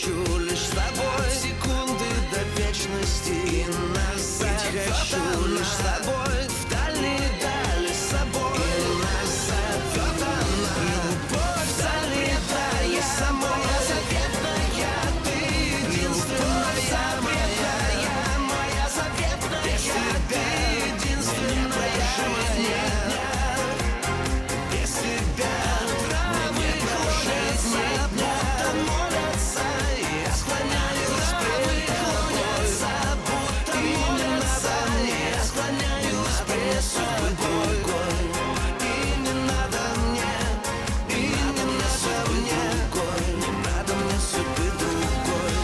хочу лишь с тобой секунды до вечности и назад. Ведь хочу лишь с тобой в дальние дали с собой и назад. Вот она, любовь залетая самой заветная, ты единственная моя, моя заветная, без тебя единственная жизнь. Без тебя травы клонятся, будто молятся, я склоняюсь пред тобой, будто молятся, я склоняюсь пред тобой. И не надо мне, и не надо мне, не надо мне судьбы другой.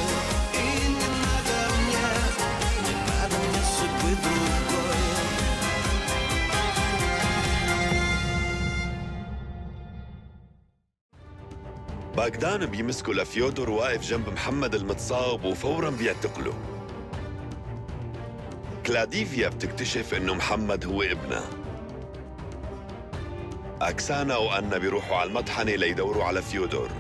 И не надо мне судьбы другой. باغدان بيمسكوا لفيودور واقف جنب محمد المتصاب وفوراً بيعتقله. كلاديفيا بتكتشف إنه محمد هو ابنها. أكسانا وأنا بيروحوا على المطحنة ليدوروا على فيودور.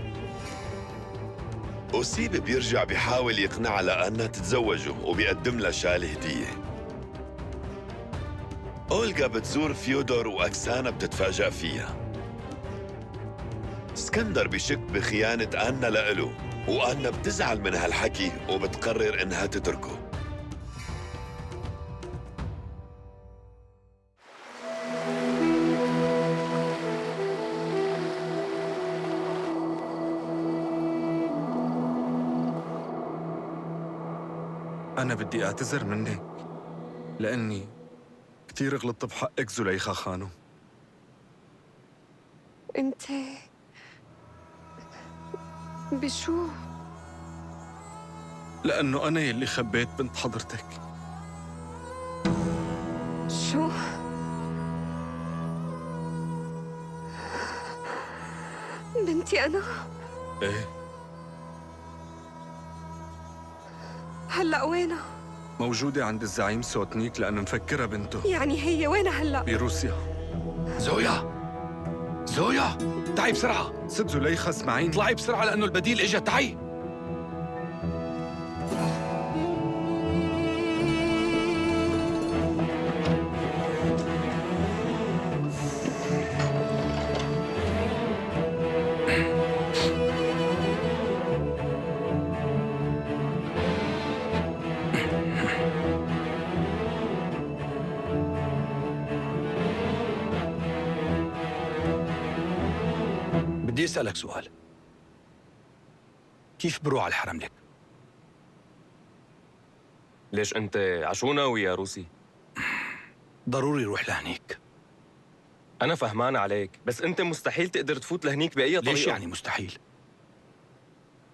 أوسيب بيرجع بيحاول يقنعها لأنها تتزوجه وبيقدم لها شال هدية. أولغا بتزور فيودور وأكسانا بتتفاجأ فيها. اسكندر بشك بخيانة آنا لإله وآنا بتزعل من هالحكي وبتقرر إنها تتركه. أنا بدي أعتذر منك لأني كتير غلطت بحقك زليخة خانم. انت بشو؟ لأنه أنا يلي خبيت بنت حضرتك. شو؟ بنتي أنا؟ إيه، هلأ وينها؟ موجودة عند الزعيم سوتنيك لأنه مفكرها بنته يعني هي وينها هلأ؟ بروسيا. زويا زويا تعي بسرعة، ست زليخة اسمعيني. اطلعي بسرعة لأنه البديل إجا. تعي. بدي أسألك سؤال، كيف بروح على الحرم لك؟ ليش أنت عشوناوي يا روسي؟ ضروري روح لهنيك. أنا فهمان عليك، بس أنت مستحيل تقدر تفوت لهنيك بأي طريقة. ليش يعني مستحيل؟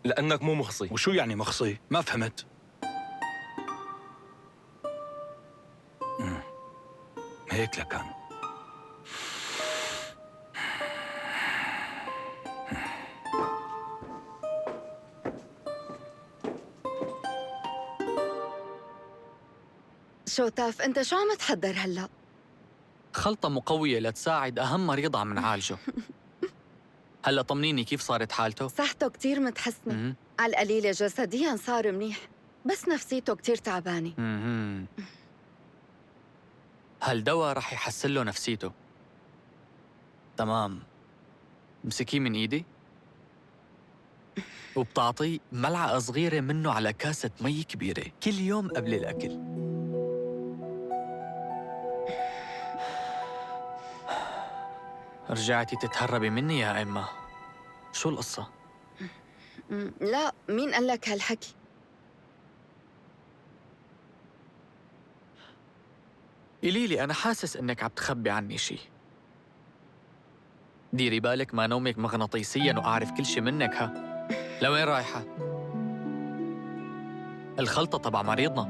لأنك مو مخصي. وشو يعني مخصي؟ ما فهمت. هيك لكان. شوتاف، انت شو عم تحضر هلا؟ خلطة مقوية لتساعد أهم مريض عم نعالجه. هلا طمنيني كيف صارت حالته؟ صحته كتير متحسنة. على القليلة جسدياً صار منيح، بس نفسيته كتير تعبانة. هالدواء رح يحسن له نفسيته. تمام، امسكيه من إيدي وبتعطيه ملعقة صغيرة منه على كاسة مي كبيرة كل يوم قبل الأكل. رجعتي تتهربي مني يا إما، شو القصة؟ لا، مين قال لك هالحكي؟ قليلي، أنا حاسس إنك عم تخبي عني شي. ديري بالك ما نومك مغناطيسياً وأعرف كل شي منك. ها لوين رايحة؟ الخلطة تبع مريضنا.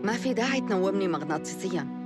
ما في داعي تنومني مغناطيسياً.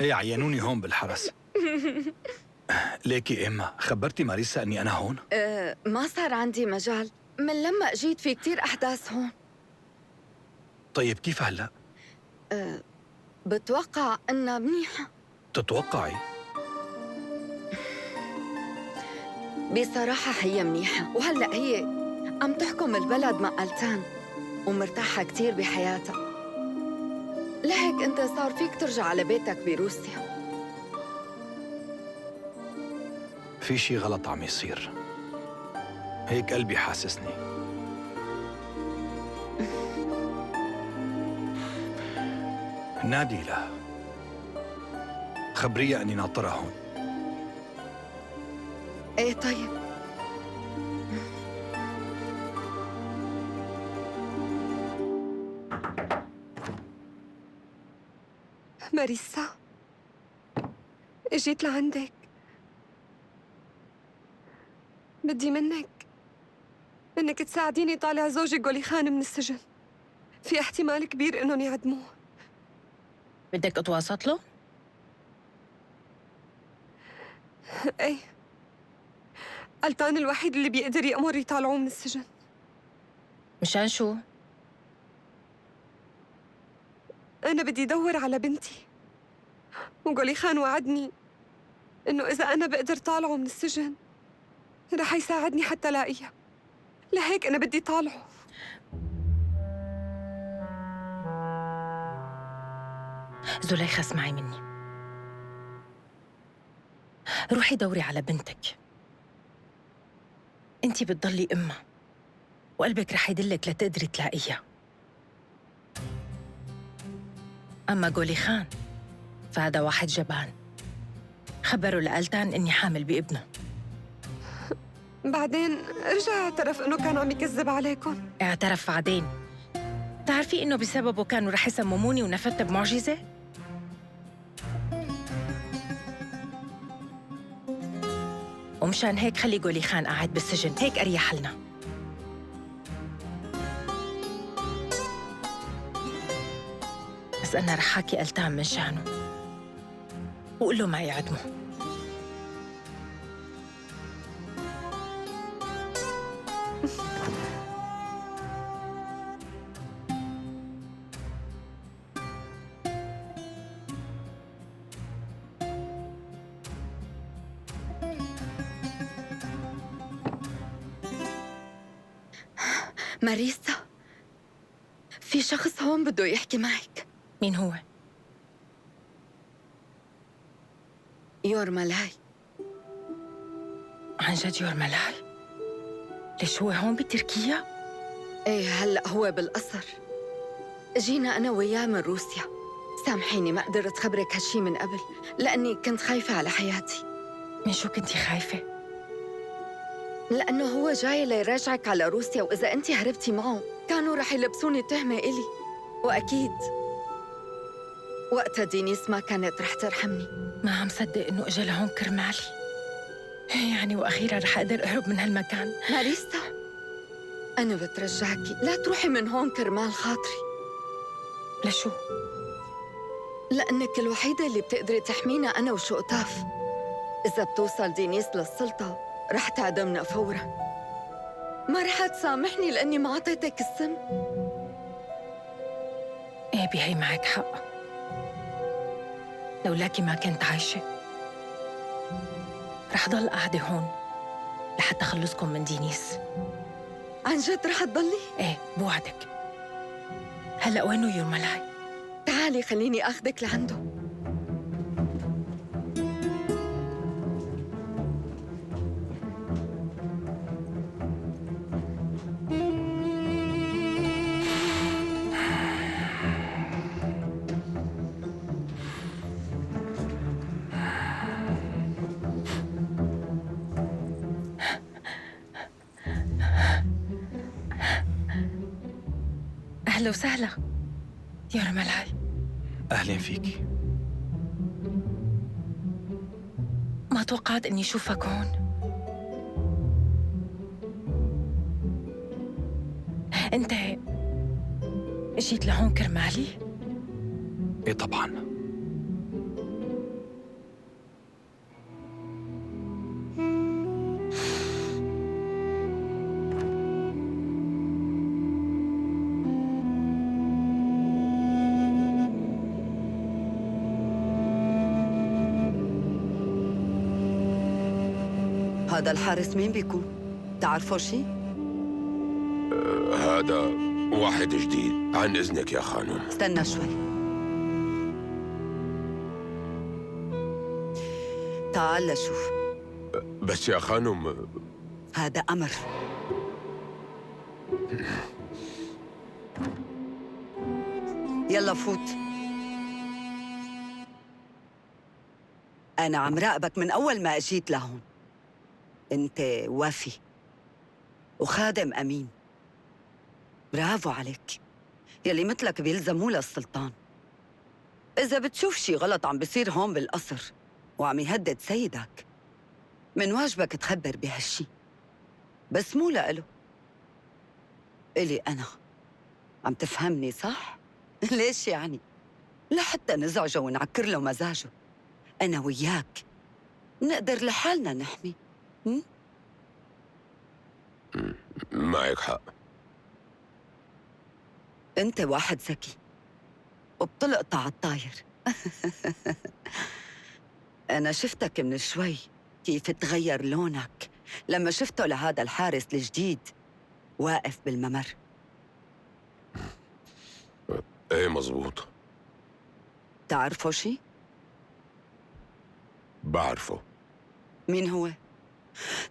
ايه عينوني هون بالحرس. ليكي إما خبرتي ماريسا أني أنا هون؟ ما صار عندي مجال. من لما اجيت في كتير أحداث هون. طيب كيف هلأ؟ بتوقع إنها منيحة. تتوقعي؟ بصراحة هي منيحة، وهلأ هي عم تحكم البلد مع ألتان ومرتاحة كتير بحياتها. لهيك أنت صار فيك ترجع على بيتك بروسيا. في شي غلط عم يصير، هيك قلبي حاسسني. نادي لها، خبريها أني ناطرها هون. إيه طيب. ماريسا، اجيت لعندك. بدي منك تساعديني طالع زوجي غولي خان من السجن. في احتمال كبير انهم يعدموه. بدك اتواسط له؟ ايه، ألتان الوحيد اللي بيقدر يأمر يطالعوه من السجن. مشان شو؟ أنا بدي أدور على بنتي، وغولي خان وعدني إنه إذا أنا بقدر طالعه من السجن رح يساعدني حتى لاقيها. لهيك أنا بدي طالعه. زليخة اسمعي مني، روحي دوري على بنتك. انتي بتضلي أمها وقلبك رح يدلك لتقدري تلاقيها. أما غولي خان فهذا واحد جبان، خبروا لألتان إني حامل بابنه. بعدين رجع اعترف إنه كان عم يكذب عليكم. اعترف بعدين. تعرفي إنه بسببه كانوا رح يسمموني ونفدت بمعجزة؟ ومشان هيك خلي غولي خان قاعد بالسجن، هيك أريح لنا. بس أنا رح حاكي ألتان من شانه وقول له ما يعدمه. ماريسا، في شخص هون بده يحكي معك. مين هو؟ يور ملاي. عن جد يور ملاي؟ ليش هو هون بتركيا؟ ايه هلأ هو بالقصر. جينا أنا وياه من روسيا. سامحيني ما قدرت خبرك هالشي من قبل لأني كنت خايفة على حياتي. من شو كنتي خايفة؟ لأنه هو جاي ليراجعك على روسيا، وإذا أنت هربتي معه كانوا رح يلبسوني تهمة إلي. وأكيد وقتها دينيس ما كانت رح ترحمني. ما عم صدق إنه إجا لهون كرمالي. يعني وأخيرا رح أقدر أهرب من هالمكان. ماريسا، أنا بترجاكي لا تروحي من هون كرمال خاطري. لشو؟ لأنك الوحيدة اللي بتقدري تحمينا أنا وشقطاف. إذا بتوصل دينيس للسلطة رح تعدمنا فوراً. ما رح تسامحني لأني ما عطيتك السم. إيه بهي معك حق. لولاكي ما كنت عايشة. رح ضل قاعدة هون لحتى خلصكم من دينيس. عن جد رح تضلي؟ إيه بوعدك. هلأ وينه يور ملاي؟ تعالي خليني أخذك لعنده. أهلا وسهلا يور ملاي. أهلين فيكي. ما توقعت إني أشوفك هون. أنت جيت لهون كرمالي؟ إيه طبعاً. هذا الحارس مين بيكون؟ تعرفوا شي؟ هذا واحد جديد. عن إذنك يا خانم. استنى شوي. تعال لشوف. بس يا خانم. هذا أمر. يلا فوت. أنا عم راقبك من أول ما أجيت لهون. أنت وفي وخادم أمين. برافو عليك. يلي مثلك بيلزموا للسلطان. إذا بتشوف شي غلط عم بيصير هون بالقصر وعم يهدد سيدك، من واجبك تخبر بهالشي، بس مو لإله، إلي أنا. عم تفهمني صح؟ ليش يعني؟ لحتى نزعجه ونعكر له مزاجه. أنا وياك نقدر لحالنا نحمي. معك حق. أنت واحد ذكي وبتلقط على الطاير. أنا شفتك من شوي كيف تغير لونك لما شفته لهذا الحارس الجديد واقف بالممر. ايه مزبوط. تعرفوا شي؟ بعرفه. مين هو؟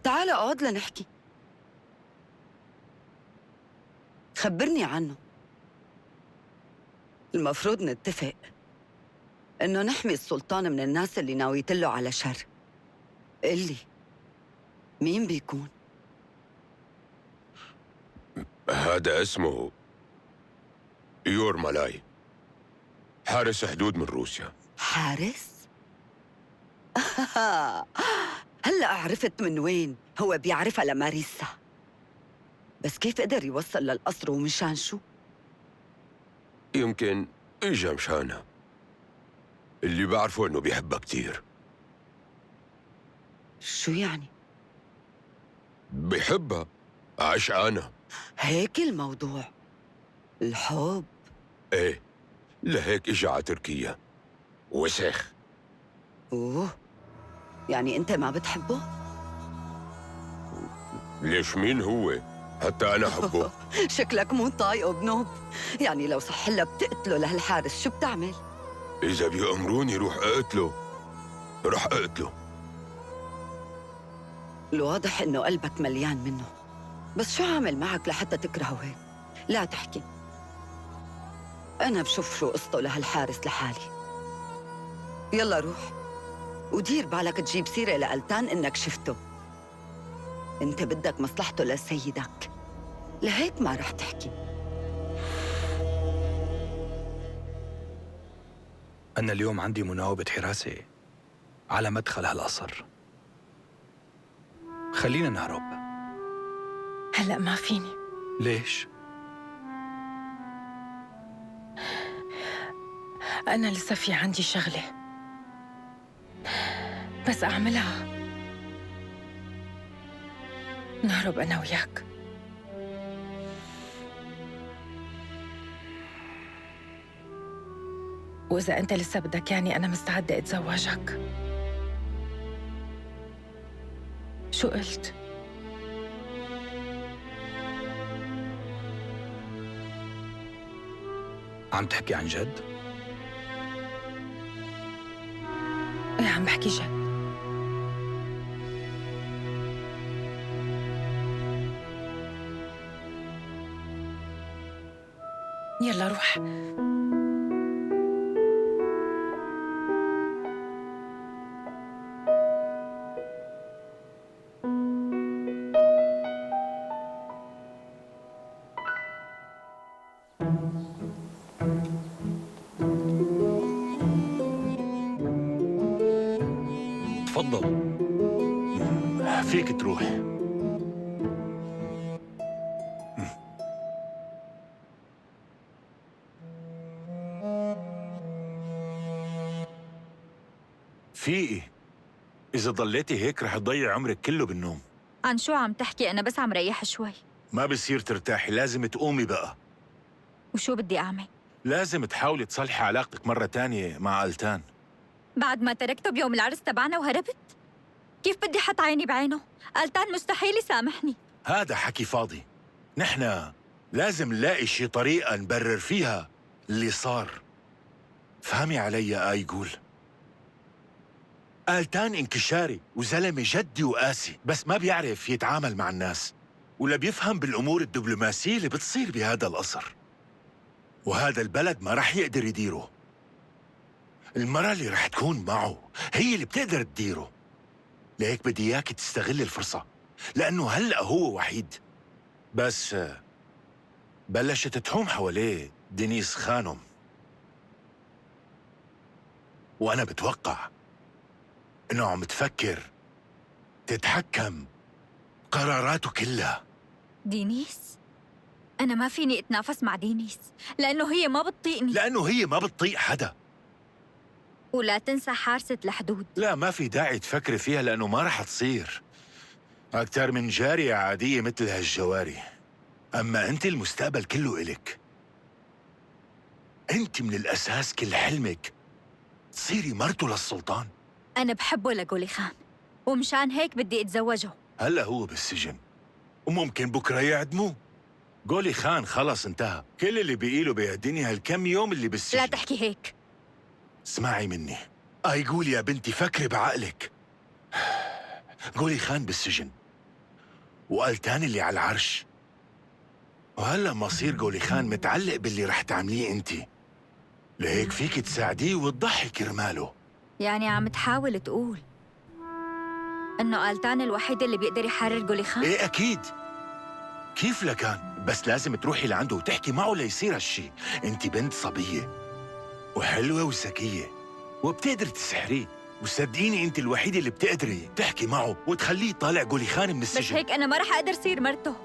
تعال اقعد لنحكي. خبرني عنه. المفروض نتفق إنه نحمي السلطان من الناس اللي ناويتله على شر. قلي مين بيكون؟ هذا اسمه يور مالاي، حارس حدود من روسيا. حارس؟ هلأ عرفت من وين هو بيعرفها لماريسا. بس كيف قدر يوصل للقصر ومشان شو؟ يمكن إجا مشانها. اللي بعرفه إنه بيحبها كتير. شو يعني؟ بيحبها عشقانة. هيك الموضوع؟ الحب؟ إيه، لهيك إجا على تركيا. وسخ. أوه، يعني أنت ما بتحبه؟ ليش مين هو؟ حتى أنا أحبه. شكلك مو طايقه بنوب. يعني لو صح لك بتقتله لهالحارس شو بتعمل؟ إذا بيأمروني روح أقتله رح أقتله. الواضح إنه قلبك مليان منه. بس شو عامل معك لحتى تكرهه هيك؟ لا تحكي. أنا بشوف شو قصته لهالحارس لحالي. يلا روح ودير بالك تجيب سيرة لألتان إنك شفته. أنت بدك مصلحته لسيدك، لهيك ما رح تحكي. أنا اليوم عندي مناوبة حراسة على مدخل هالقصر. خلينا نهرب. هلأ ما فيني. ليش؟ أنا لسه في عندي شغلة بس أعملها نهرب أنا وياك. وإذا أنت لسه بدك يعني أنا مستعدة أتزوجك. شو قلت؟ عم تحكي عن جد؟ إيه عم بحكي جد. يلا روح. تفضل، فيك تروح. فيقي، إذا ضليتي هيك رح تضيع عمرك كله بالنوم. عن شو عم تحكي؟ أنا بس عم ريح شوي. ما بصير ترتاحي، لازم تقومي بقى. وشو بدي أعمل؟ لازم تحاولي تصلحي علاقتك مرة تانية مع ألتان. بعد ما تركته بيوم العرس تبعنا وهربت؟ كيف بدي حط عيني بعينه؟ قالتان مستحيل يسامحني. هذا حكي فاضي. نحن لازم نلاقي شي طريقة نبرر فيها اللي صار. فهمي علي يا آيغول؟ آلتان انكشاري وزلمة جدي وقاسي، بس ما بيعرف يتعامل مع الناس ولا بيفهم بالأمور الدبلوماسية اللي بتصير بهذا القصر. وهذا البلد ما رح يقدر يديره. المرة اللي رح تكون معه هي اللي بتقدر تديره. لهيك بدي إياك تستغل الفرصة، لأنه هلأ هو وحيد. بس بلشت تحوم حواليه دينيس خانم، وأنا بتوقع إنه عم تفكر تتحكم قراراته كلها. دينيس؟ أنا ما فيني أتنافس مع دينيس لأنه هي ما بتطيقني. لأنه هي ما بتطيق حدا. ولا تنسى حارسة الحدود. لا، ما في داعي تفكري فيها لأنه ما رح تصير أكتر من جارية عادية مثل هالجواري. أما أنت المستقبل كله إلك. أنت من الأساس كل حلمك تصيري مرته للسلطان. أنا بحبه لغولي خان، ومشان هيك بدي أتزوجه. هلا هو بالسجن وممكن بكرة يعدموه. غولي خان خلص انتهى، كل اللي بقيله بهالدنيا هالكم يوم اللي بالسجن. لا تحكي هيك. اسمعي مني آيغول يا بنتي، فكري بعقلك. غولي خان بالسجن وآلتان اللي على العرش، وهلا مصير غولي خان متعلق باللي رح تعمليه انتي. لهيك فيك تساعديه وتضحي كرماله. يعني عم تحاول تقول إنه آلتان الوحيد اللي بيقدر يحرر غولي خان؟ ايه أكيد. كيف لكان؟ بس لازم تروحي لعنده وتحكي معه ليصير هالشي. انتي بنت صبية وحلوة وذكية وبتقدر تسحريه، وصدقيني انت الوحيدة اللي بتقدري تحكي معه وتخليه يطالع غولي خان من السجن. بس هيك أنا ما رح أقدر صير مرته.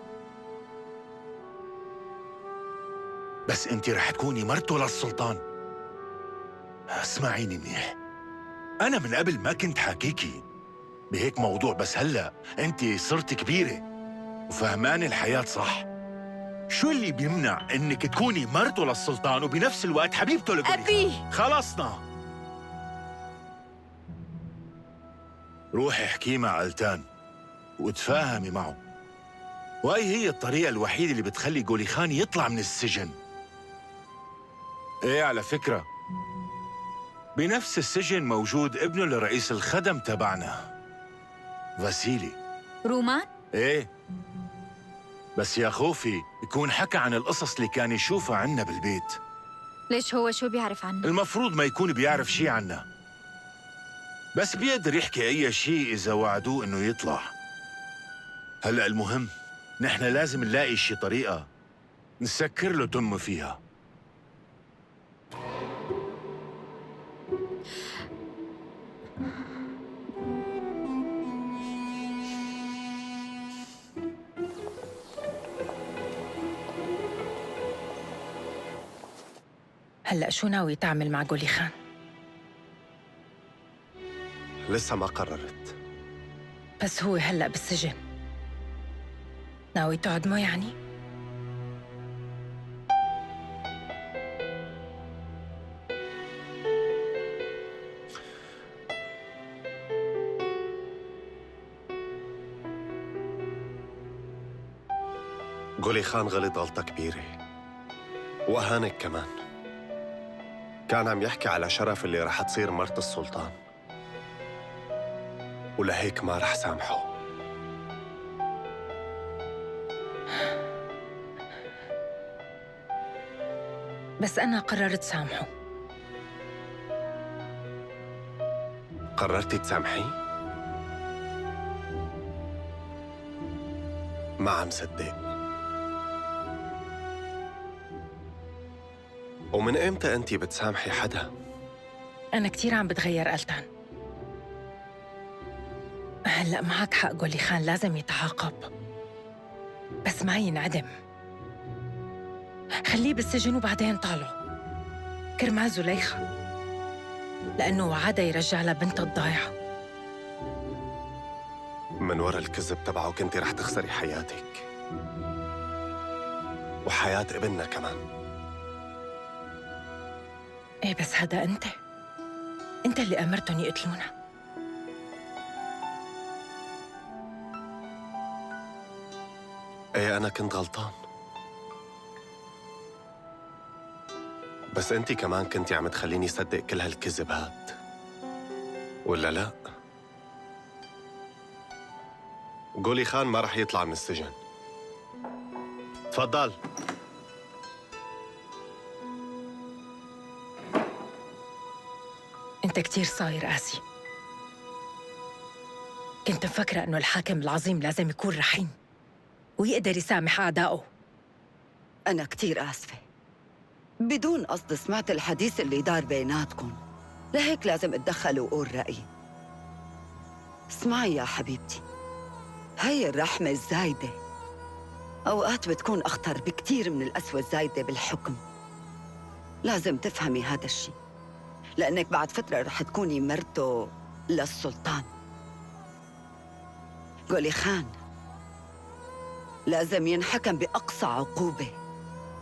بس انت رح تكوني مرته للسلطان. اسمعيني منيح، أنا من قبل ما كنت حاكيكي بهيك موضوع، بس هلا انت صرت كبيرة وفهماني الحياة صح. شو اللي بيمنع انك تكوني مرته للسلطان وبنفس الوقت حبيبته لغولي أبي خان؟ خلصنا. روحي احكي مع آلتان وتفاهمي معه، وهي هي الطريقة الوحيدة اللي بتخلي غولي خان يطلع من السجن. ايه على فكرة، بنفس السجن موجود ابنه لرئيس الخدم تبعنا فاسيلي. رومان؟ ايه، بس يا خوفي يكون حكى عن القصص اللي كان يشوفها عنا بالبيت. ليش هو شو بيعرف عنه؟ المفروض ما يكون بيعرف شي عنا، بس بيقدر يحكي أي شيء إذا وعدوه إنه يطلع. هلأ المهم نحن لازم نلاقي شي طريقة نسكر له تمه فيها. هلأ شو ناوي تعمل مع غولي خان؟ لسه ما قررت. بس هو هلأ بالسجن، ناوي تعدمه يعني؟ غولي خان غلط غلطة كبيرة وأهانك كمان. كان عم يحكي على شرف اللي رح تصير مرت السلطان، ولهيك ما رح سامحه. بس أنا قررت سامحه. قررتي تسامحيه؟ ما عم صدق. ومن إمتى أنتِ بتسامحي حدا؟ أنا كتير عم بتغير آلتان. هلأ معك حق غولي خان لازم يتعاقب، بس ما ينعدم. خليه بالسجن وبعدين طالعه كرمال زليخة، لأنه وعدها يرجع لها بنتها الضايعة. من ورا الكذب تبعه كنتي رح تخسري حياتك وحياة ابننا كمان. ايه بس هذا انت اللي امرتهم يقتلونا. ايه أنا كنت غلطان، بس أنتِ كمان كنتي عم تخليني صدق كل هالكذب هاد، ولا لا؟ غولي خان ما رح يطلع من السجن. تفضل. أنت كتير صاير قاسي. كنت مفكرة إنه الحاكم العظيم لازم يكون رحيم ويقدر يسامح أعدائه. أنا كتير آسفة، بدون قصد سمعت الحديث اللي دار بيناتكم، لهيك لازم اتدخل وأقول رأيي. اسمعي يا حبيبتي، هاي الرحمة الزايدة أوقات بتكون أخطر بكتير من القسوة الزايدة بالحكم. لازم تفهمي هذا الشيء، لأنك بعد فترة رح تكوني مرته للسلطان. غولي خان لازم ينحكم بأقصى عقوبة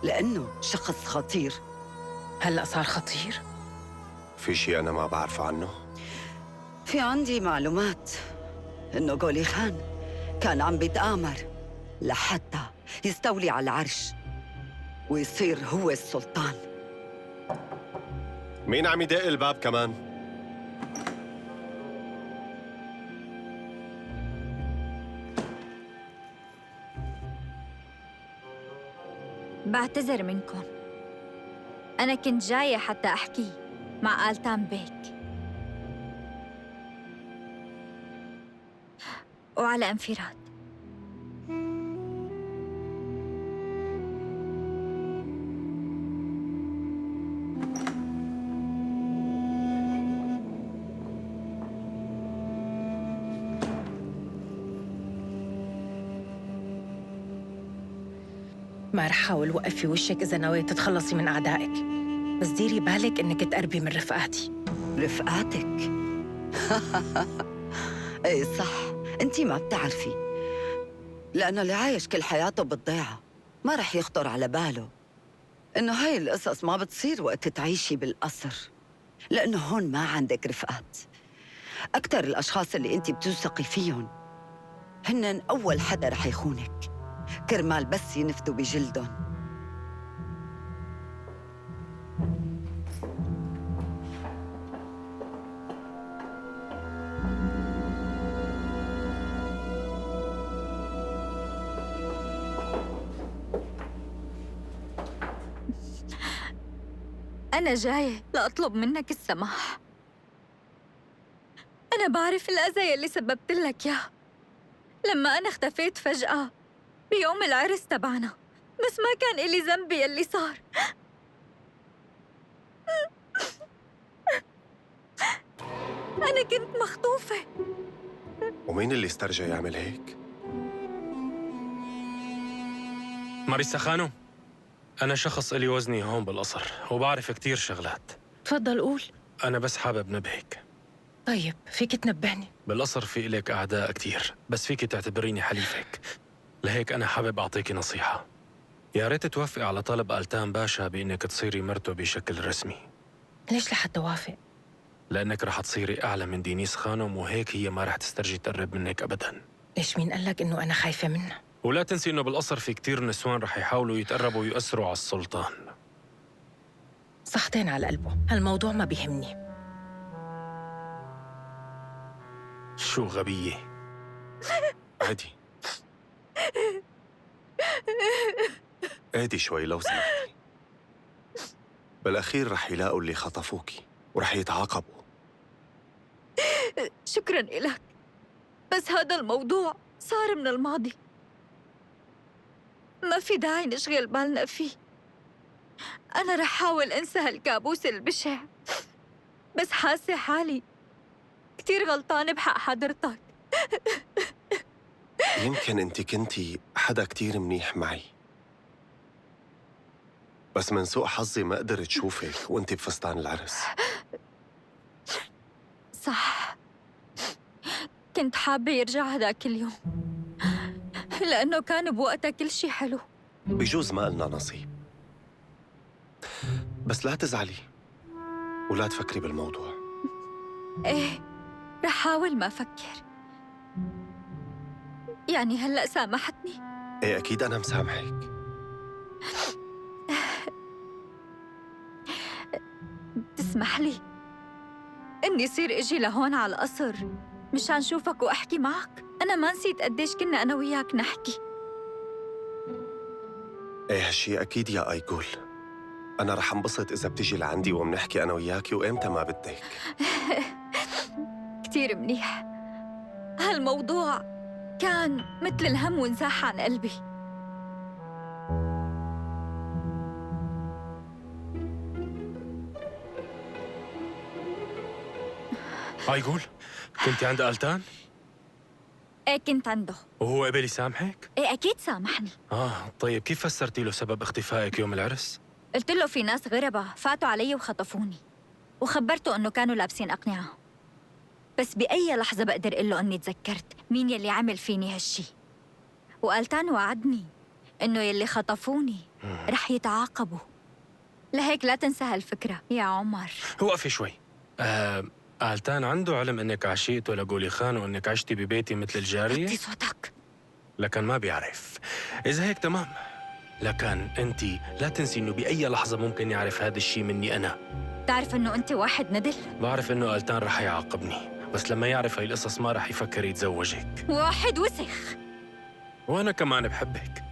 لأنه شخص خطير. هلأ صار خطير؟ في شيء أنا ما بعرفه عنه؟ في عندي معلومات إنه غولي خان كان عم بيتآمر لحتى يستولي على العرش ويصير هو السلطان. مين عم يدق الباب كمان؟ بعتذر منكم، أنا كنت جاية حتى أحكي مع آلتان بيك وعلى انفراد. ما رح حاول وقف في وشك إذا ناوية تتخلصي من أعدائك، بس ديري بالك إنك تقربي من رفقاتي. رفقاتك؟ ايه صح، انتي ما بتعرفي، لأنه اللي عايش كل حياته بالضيعة ما رح يخطر على باله إنه هاي القصص ما بتصير وقت تعيشي بالقصر، لأنه هون ما عندك رفقات. أكتر الأشخاص اللي انتي بتوثقي فيهم هن أول حدا رح يخونك كرمال بس ينفدوا بجلدهم. أنا جاية لأطلب منك السماح. أنا بعرف الأذى يلي سببت لك إياه لما أنا اختفيت فجأة بيوم العرس تبعنا، بس ما كان إلي ذنب يلي صار. أنا كنت مخطوفة. ومين اللي استرجع يعمل هيك؟ ماريسا خانو، أنا شخص إلي وزني هون بالقصر وبعرف كتير شغلات. تفضل قول. أنا بس حابب نبهك. طيب فيك تنبهني؟ بالقصر في إلك أعداء كتير، بس فيك تعتبريني حليفك، لهيك أنا حابب أعطيكي نصيحة. يا ريت توافقي على طلب آلتان باشا بإنك تصيري مرته بشكل رسمي. ليش لحتى وافق؟ لأنك رح تصيري أعلى من دينيس خانم، وهيك هي ما رح تسترجي تقرب منك أبداً. ليش مين قال لك إنه أنا خايفة منها؟ ولا تنسي إنه بالقصر في كتير نسوان رح يحاولوا يتقربوا ويؤثروا على السلطان. صحتين على قلبه، هالموضوع ما بيهمني. شو غبية. عادي اهدي شوي لو سمحتي. بالأخير رح يلاقوا اللي خطفوكي ورح يتعاقبوا. شكراً إلك، بس هذا الموضوع صار من الماضي، ما في داعي نشغل بالنا فيه. أنا رح حاول أنسى هالكابوس البشع، بس حاسة حالي كتير غلطانة بحق حضرتك. يمكن انت كنتي حدا كتير منيح معي، بس من سوء حظي ما قدرت شوفك وانت بفستان العرس. صح، كنت حابة يرجع هداك اليوم لأنه كان بوقتها كل شي حلو. بجوز ما قلنا نصيب، بس لا تزعلي ولا تفكري بالموضوع. إيه، رح حاول ما أفكر. يعني هلأ سامحتني؟ ايه أكيد أنا مسامحك. تسمح لي إني صير إجي لهون على القصر مشان شوفك وأحكي معك؟ أنا ما نسيت قديش كنا أنا وياك نحكي. ايه هالشي أكيد يا أيقول. أنا رح انبسط إذا بتجي لعندي ومنحكي أنا وياكي وإمتى ما بدك. كتير منيح. هالموضوع كان مثل الهم وانزاح عن قلبي. أيقول كنت عند ألتان؟ إيه كنت عنده. وهو قبل يسامحك؟ إيه أكيد سامحني. طيب كيف فسرتي له سبب اختفائك يوم العرس؟ قلت له في ناس غربة فاتوا علي وخطفوني، وخبرته إنه كانوا لابسين أقنعة. بس بأي لحظة بقدر أقول له إني تذكرت مين يلي عمل فيني هالشي، وقالتان وعدني إنه يلي خطفوني رح يتعاقبوا. لهيك لا تنسى هالفكرة يا عمر. وقفي شوي. ألتان عنده علم إنك عشيقته لقولي خان وإنك عشتي ببيتي مثل الجارية؟ وطي صوتك. لكن ما بيعرف. إذا هيك تمام، لكن أنت لا تنسي إنه بأي لحظة ممكن يعرف هذا الشيء مني أنا. تعرف إنه أنت واحد ندل؟ بعرف إنه ألتان رح يعاقبني، بس لما يعرف هاي القصص ما رح يفكر يتزوجك. واحد وسخ. وأنا كمان بحبك.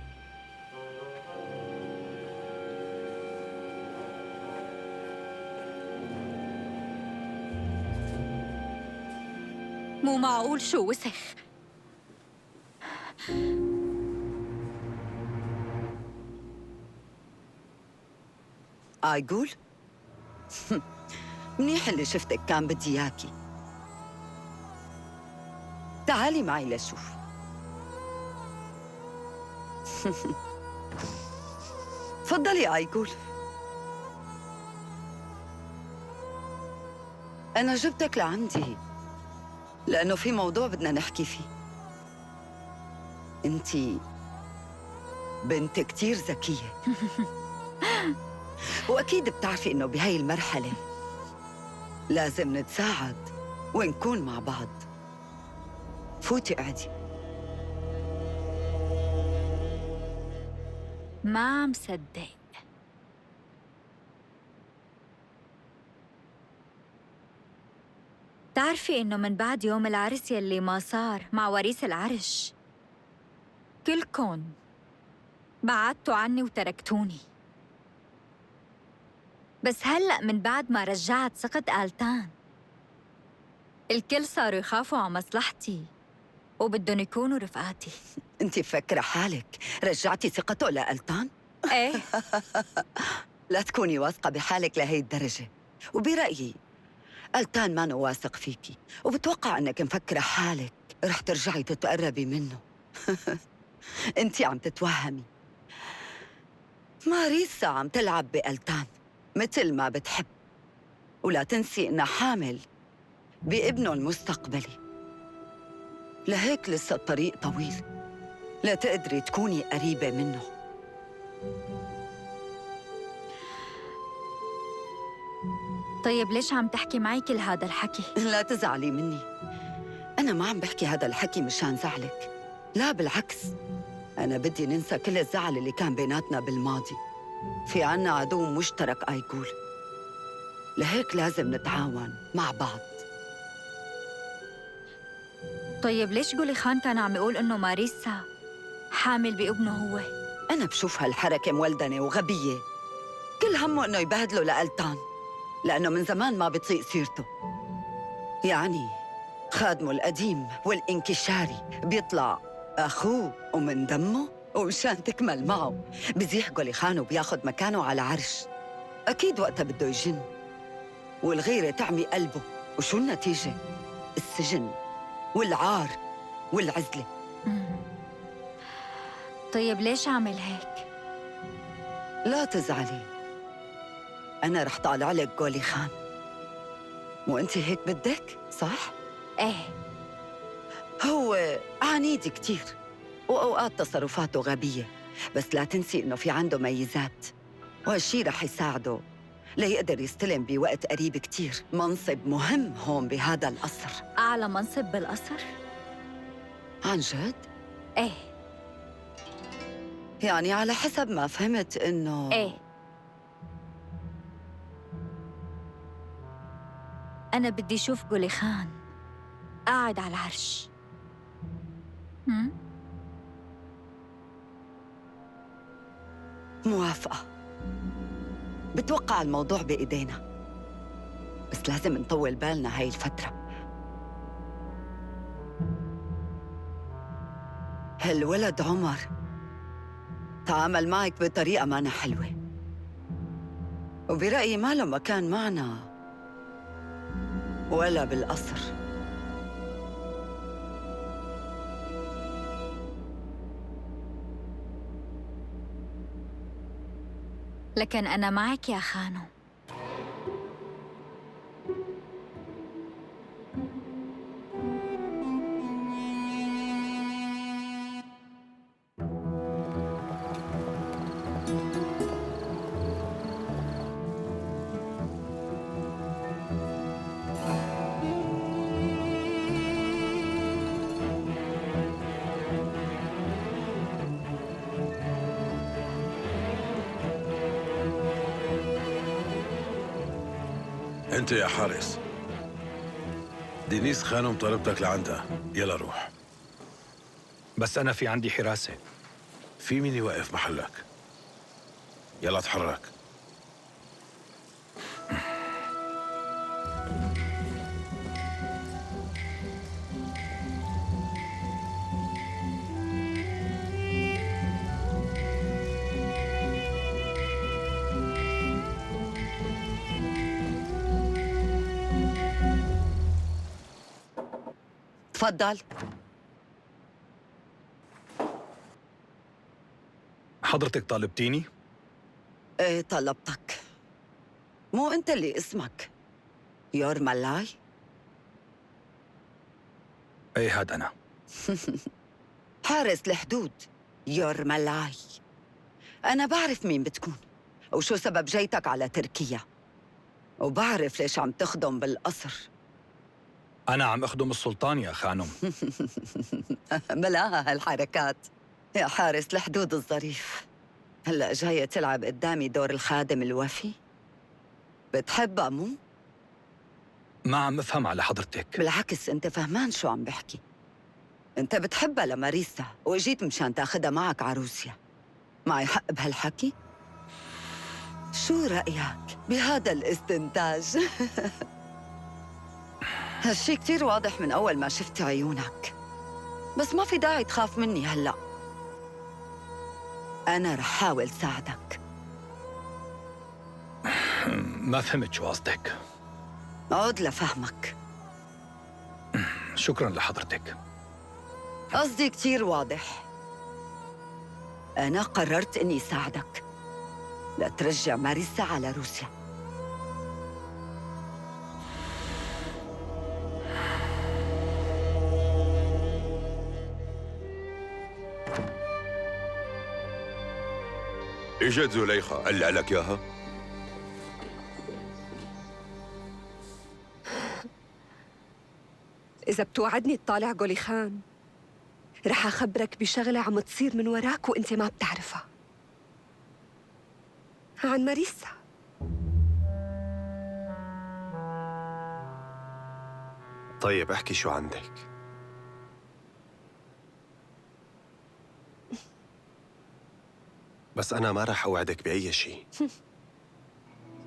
مو معقول. شو وسخ؟ أيقول منيح اللي شفتك، كان بدي إياكي. تعالي معي لشوف. تفضلي أيقول. أنا جبتك لعندي لأنه في موضوع بدنا نحكي فيه. أنتي بنت كتير ذكية. وأكيد بتعرفي إنه بهاي المرحلة لازم نتساعد ونكون مع بعض. فوتي اقعدي. ما عم صدق. تعرفي إنه من بعد يوم العرس يلي ما صار مع وريث العرش كلكن بعدتوا عني وتركتوني. بس هلأ من بعد ما رجعت ثقة ألتان الكل صاروا يخافوا على مصلحتي وبدهم يكونوا رفقاتي. انت فكرة حالك رجعتي ثقته لألتان؟ ايه. لا تكوني واثقة بحالك لهي الدرجة. وبرأيي ألتان ما واثق فيكي، وبتوقع انك مفكرة حالك رح ترجعي تتقربي منه. انت عم تتوهمي. ماريسا عم تلعب بألتان مثل ما بتحب، ولا تنسي انها حامل بابنه المستقبلي. لهيك لسه الطريق طويل لا تقدري تكوني قريبة منه. طيب ليش عم تحكي معي كل هذا الحكي؟ لا تزعلي مني، أنا ما عم بحكي هذا الحكي مشان زعلك، لا بالعكس، أنا بدي ننسى كل الزعل اللي كان بيناتنا بالماضي. في عنا عدو مشترك أيقول، لهيك لازم نتعاون مع بعض. طيب ليش قولي خان كان عم يقول إنه ماريسا حامل بابنه هو؟ أنا بشوف هالحركة مولدنة وغبية. كل همه إنه يبهدله لألتان، لأنه من زمان ما بتطيق سيرته. يعني خادمه القديم والانكشاري بيطلع أخوه ومن دمه، ومشان تكمل معه بزيح قولي خان وبياخد مكانه على عرش. أكيد وقتها بده يجن، والغيرة تعمي قلبه، وشو النتيجة؟ السجن والعار والعزلة. طيب ليش عامل هيك؟ لا تزعلي، أنا رح طالع لك قولي خان. مو أنت هيك بدك، صح؟ إيه. هو عنيد كتير وأوقات تصرفاته غبية، بس لا تنسي إنه في عنده ميزات، وهالشي رح يساعده ليقدر يستلم بوقت قريب كتير منصب مهم هون بهذا القصر. أعلى منصب بالقصر؟ عن جد؟ إيه. يعني على حسب ما فهمت إنه إيه، أنا بدي أشوف غولي خان قاعد على العرش. موافقة. بتوقع الموضوع بإيدينا، بس لازم نطول بالنا هاي الفترة. هالولد عمر تعامل معك بطريقة مانا حلوة، وبرأيي ما له مكان معنا ولا بالقصر. لكن أنا معك يا خانو. انت يا حارس، دينيس خانم طلبتك لعندها، يلا روح. بس أنا في عندي حراسة. في مين واقف محلك؟ يلا اتحرك. تفضل. حضرتك طالبتيني؟ ايه طلبتك. مو انت اللي اسمك يور ملاي؟ ايه هاد أنا. حارس الحدود يور ملاي. أنا بعرف مين بتكون وشو سبب جيتك على تركيا، وبعرف ليش عم تخدم بالقصر. أنا عم أخدم السلطان يا خانم. بلاها هالحركات يا حارس الحدود الظريف. هلأ جاية تلعب قدامي دور الخادم الوفي؟ بتحبها مو؟ ما عم أفهم على حضرتك. بالعكس أنت فهمان شو عم بحكي. أنت بتحبها لماريسا وجيت مشان تاخدها معك عروسيا. معي حق بهالحكي؟ شو رأيك بهذا الاستنتاج؟ هالشي كتير واضح من أول ما شفت عيونك، بس ما في داعي تخاف مني هلأ. أنا رح حاول ساعدك. ما فهمت شو قصدك. عود لفهمك. شكراً لحضرتك. قصدي كتير واضح. أنا قررت إني ساعدك لترجع ماريسا على روسيا. اجت زليخة قلع لك ياها؟ إذا بتوعدني تطالع غولي خان رح أخبرك بشغلة عم تصير من وراك وإنت ما بتعرفها عن ماريسا. طيب احكي شو عندك. بس أنا ما رح أوعدك بأي شيء.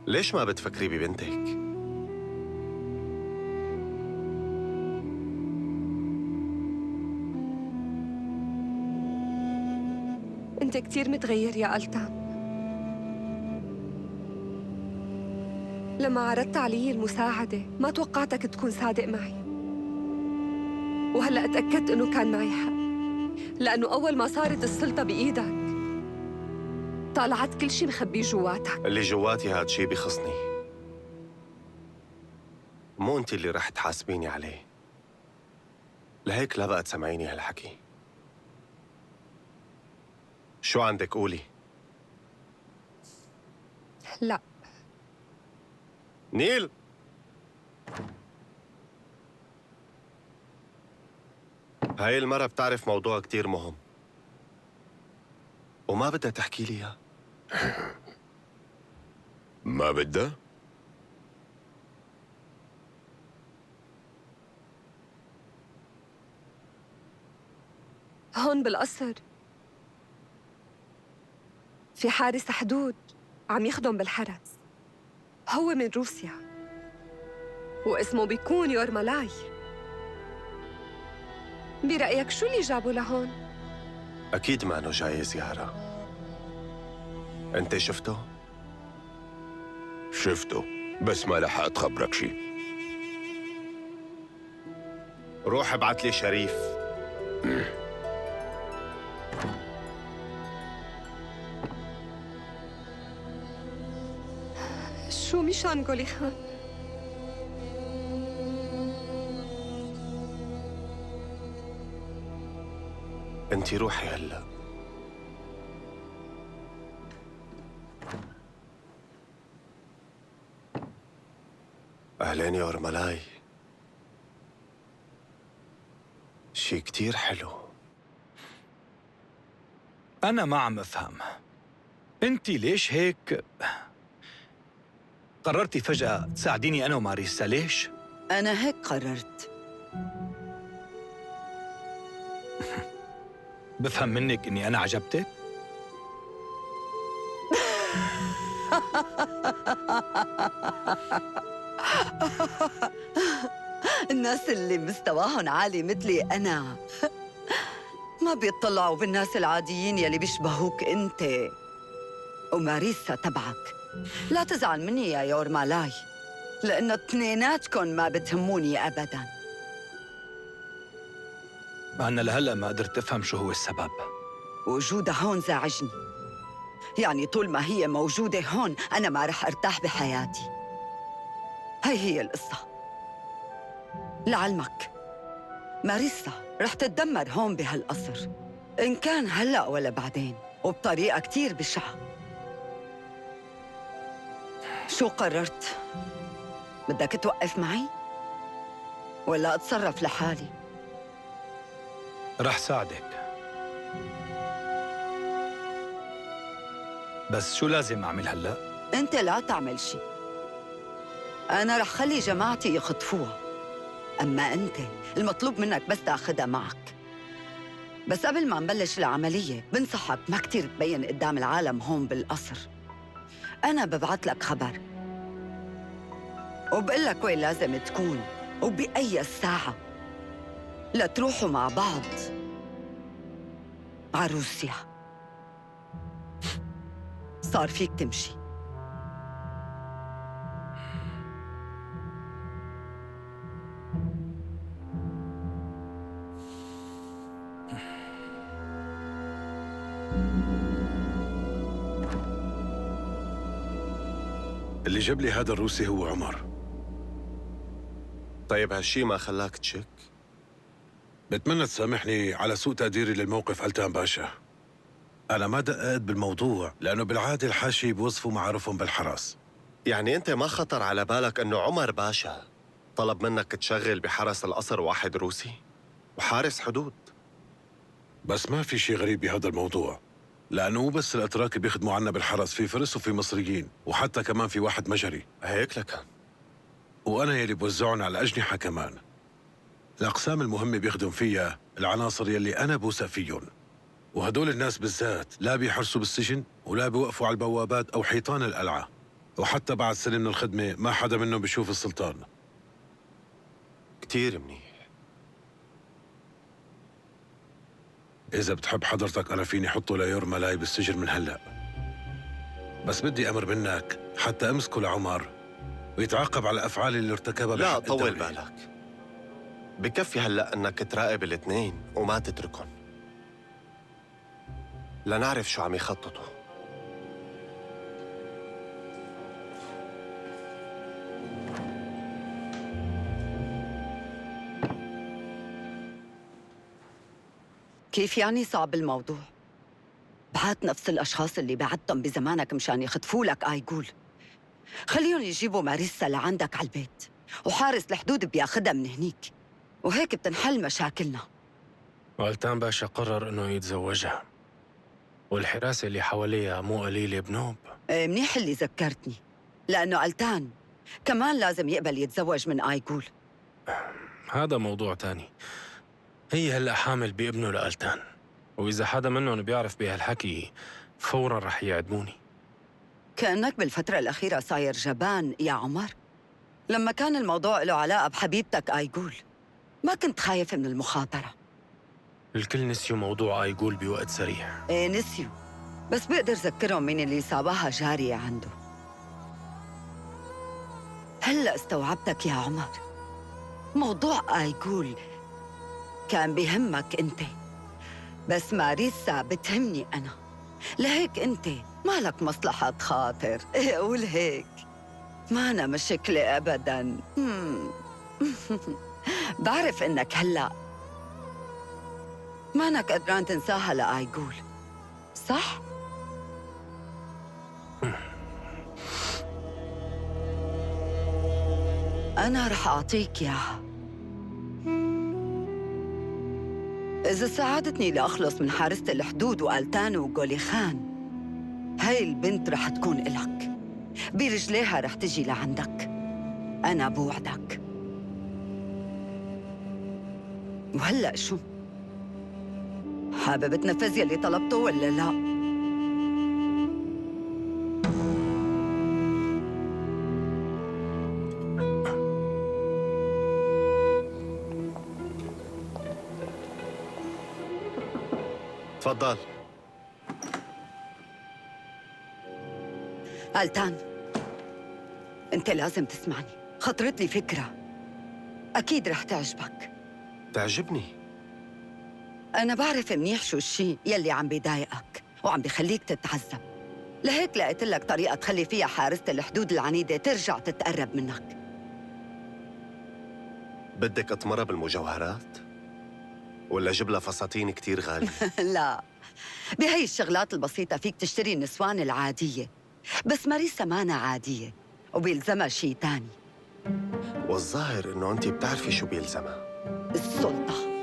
ليش ما بتفكري ببنتك؟ أنت كتير متغير يا ألتان. لما عرضت علي المساعدة ما توقعتك تكون صادق معي، وهلأ اتأكدت إنه كان معي حق، لأنه أول ما صارت السلطة بإيدك طالعت كل شي مخبيه جواتك. اللي جواتي هاد شي بخصني، مو انت اللي رح تحاسبيني عليه. لهيك لا بقى تسمعيني هالحكي. شو عندك قولي؟ لا. نيل، هاي المرة بتعرف موضوع كتير مهم، وما بدها تحكي لي إياه. ما بدها؟ هون بالقصر في حارس حدود عم يخدم بالحرس. هو من روسيا واسمه بيكون يورمالاي. برأيك شو اللي جابه لهون؟ أكيد ما أنه جاي زيارة. أنت شفته؟ شفته بس ما لحقت خبرك شي. روح ابعت لي شريف. شو مشان غولي خان؟ أنت روحي هلأ. أهلين يا ورملاي. شي كتير حلو. أنا ما عم أفهم، أنت ليش هيك قررتي فجأة تساعديني أنا وماريسا؟ ليش؟ أنا هيك قررت. بفهم منك إني أنا عجبتك؟ الناس اللي مستواهم عالي مثلي أنا ما بيطلعوا بالناس العاديين يلي بيشبهوك أنت وماريسا تبعك. لا تزعل مني يا يورمالاي، لأنه اثنيناتكن ما بتهموني أبداً. أنا لهلأ ما قدرت أفهم شو هو السبب. وجودها هون زعجني. يعني طول ما هي موجودة هون أنا ما رح أرتاح بحياتي. هي القصة. لعلمك ماريسا رح تتدمر هون بهالقصر، إن كان هلأ ولا بعدين، وبطريقة كتير بشعة. شو قررت؟ بدك توقف معي؟ ولا أتصرف لحالي؟ رح ساعدك، بس شو لازم أعمل هلأ؟ أنت لا تعمل شي. أنا رح خلي جماعتي يخطفوها. أما أنت المطلوب منك بس تاخدها معك. بس قبل ما نبلش العملية بنصحك ما كتير تبين قدام العالم هون بالقصر. أنا ببعت لك خبر وبقول لك وين لازم تكون وبأي ساعة لتروحوا مع بعض على روسيا. صار فيك تمشي. اللي جاب لي هذا الروسي هو عمر. طيب هالشي ما خلاك تشك؟ بتمنى تسامحني على سوء تقديري للموقف ألتان باشا. أنا ما دققت بالموضوع لأنه بالعادة الحاشي بوصفوا معارفهم بالحرس. يعني أنت ما خطر على بالك أنه عمر باشا طلب منك تشغل بحرس القصر واحد روسي وحارس حدود؟ بس ما في شيء غريب بهذا الموضوع، لأنه مو بس الأتراك بيخدموا عنا بالحرس، في فرس وفي مصريين، وحتى كمان في واحد مجري. هيك لكان. وأنا يلي بوزعهم على الأجنحة كمان. الأقسام المهمة بيخدم فيها العناصر يلي أنا بوثق فيهم، وهدول الناس بالذات لا بيحرسوا بالسجن ولا بيوقفوا على البوابات أو حيطان القلعة، وحتى بعد سنة من الخدمة ما حدا منهم بيشوف السلطان. كتير منيح. إذا بتحب حضرتك أنا فيني حطه ليورمالاي بالسجن من هلأ، بس بدي أمر منك حتى أمسكه لعمر ويتعاقب على الأفعال اللي ارتكبها. لا طول بالك، بكفي هلأ أنك تراقب الاثنين وما تتركهم لنعرف شو عم يخططوا. كيف يعني صعب الموضوع؟ بعت نفس الأشخاص اللي بعتهم بزمانك مشان يخطفوا لك آيغول. خليهم يجيبوا ماريسا لعندك على البيت، وحارس الحدود بياخدها من هنيك، وهيك بتنحل مشاكلنا. وألتان باشا قرر إنه يتزوجها. والحراسة اللي حواليها مو قليلة بنوب. منيح اللي ذكرتني، لأنه ألتان كمان لازم يقبل يتزوج من آيغول. هذا موضوع تاني. هي هلأ حامل بابنه لألتان، وإذا حدا منهم بيعرف بهالحكي فوراً رح يعدموني. كأنك بالفترة الأخيرة صاير جبان يا عمر. لما كان الموضوع له علاقة بحبيبتك آيغول ما كنت خايف من المخاطرة. الكل نسيوا موضوع آيغول بوقت سريع. ايه نسيوا، بس بقدر ذكرهم مين اللي ساباها جارية عنده. هلأ استوعبتك يا عمر. موضوع آيغول كان بيهمك انت، بس ماريسا بتهمني أنا، لهيك انت مالك مصلحة خاطر. ايه قول هيك، ما أنا مشكلة أبداً. بعرف إنك هلأ مانك قدران تنساها لآيغول، صح؟ أنا رح أعطيك إياها إذا ساعدتني لأخلص من حارسة الحدود وألتان وغولي خان. هاي البنت رح تكون إلك، برجليها رح تجي لعندك، أنا بوعدك. وهلأ شو؟ حابب تنفذ يلي طلبته ولا لا؟ تفضل. ألتان، أنت لازم تسمعني. خطرت لي فكرة أكيد رح تعجبك. تعجبني؟ أنا بعرف منيح شو الشيء يلي عم بيضايقك وعم بيخليك تتعذب، لهيك لقيت لك طريقة تخلي فيها حارسة الحدود العنيدة ترجع تتقرب منك. بدك اطمرها بالمجوهرات؟ ولا جيب لها فساتين كتير غالية؟ لا، بهي الشغلات البسيطة فيك تشتري النسوان العادية، بس ماريسا مانا عادية وبيلزمها شيء تاني. والظاهر إنه أنت بتعرفي شو بيلزمها. السلطة.